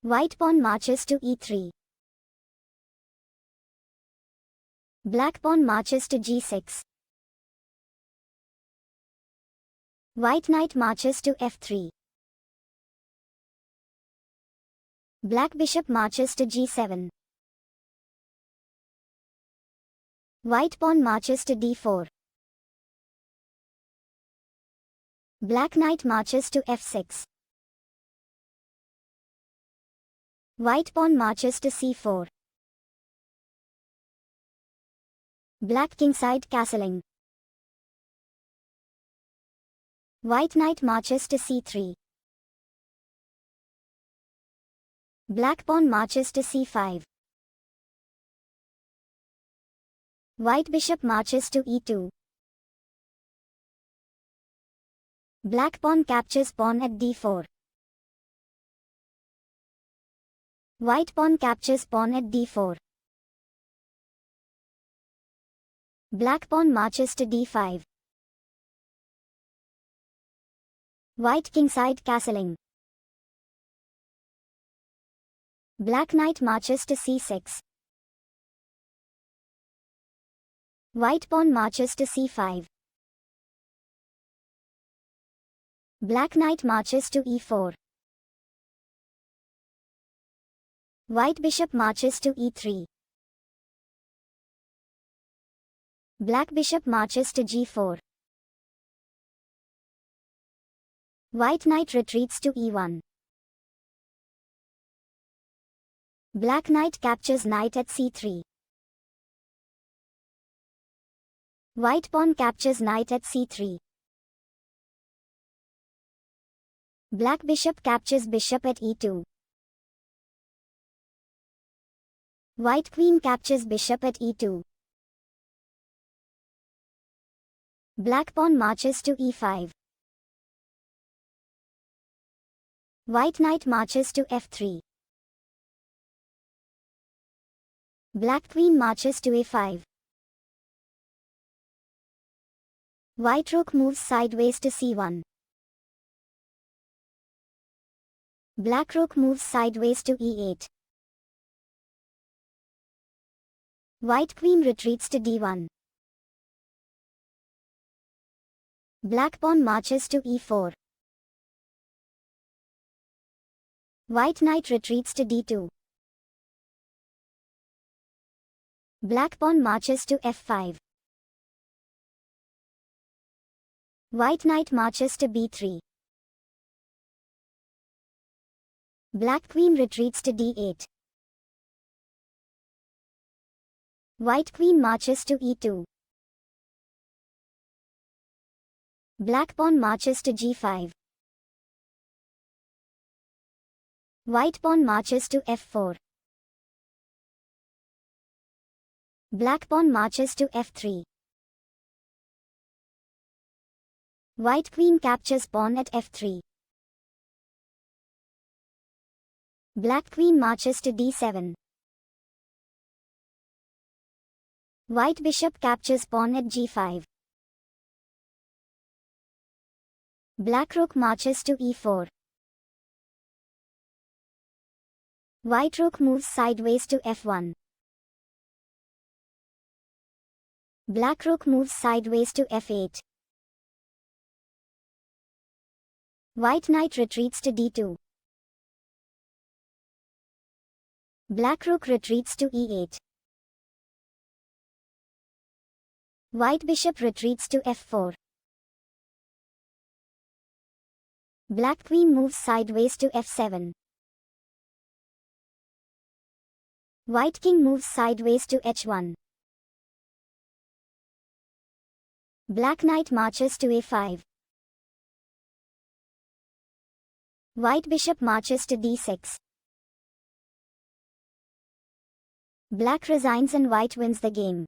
White pawn marches to e3. Black pawn marches to g6. White knight marches to f3. Black bishop marches to g7. White pawn marches to d4. Black knight marches to f6. White pawn marches to c4. Black kingside castling. White knight marches to c3. Black pawn marches to c5. White bishop marches to e2. Black pawn captures pawn at d4. White pawn captures pawn at d4. Black pawn marches to d5. White kingside castling. Black knight marches to c6. White pawn marches to c5. Black knight marches to e4. White bishop marches to e3. Black bishop marches to g4. White knight retreats to e1. Black knight captures knight at c3. White pawn captures knight at c3. Black bishop captures bishop at e2. White queen captures bishop at e2. Black pawn marches to e5. White knight marches to f3. Black queen marches to a5. White rook moves sideways to c1. Black rook moves sideways to e8. White queen retreats to d1. Black pawn marches to e4. White knight retreats to d2. Black pawn marches to f5. White knight marches to b3. Black queen retreats to d8. White queen marches to e2. Black pawn marches to g5. White pawn marches to f4. Black pawn marches to f3. White queen captures pawn at f3. Black queen marches to d7. White bishop captures pawn at g5. Black rook marches to e4. White rook moves sideways to f1. Black rook moves sideways to f8. White knight retreats to d2. Black rook retreats to e8. White bishop retreats to f4. Black queen moves sideways to f7. White king moves sideways to h1. Black knight marches to a5. White bishop marches to d6. Black resigns and white wins the game.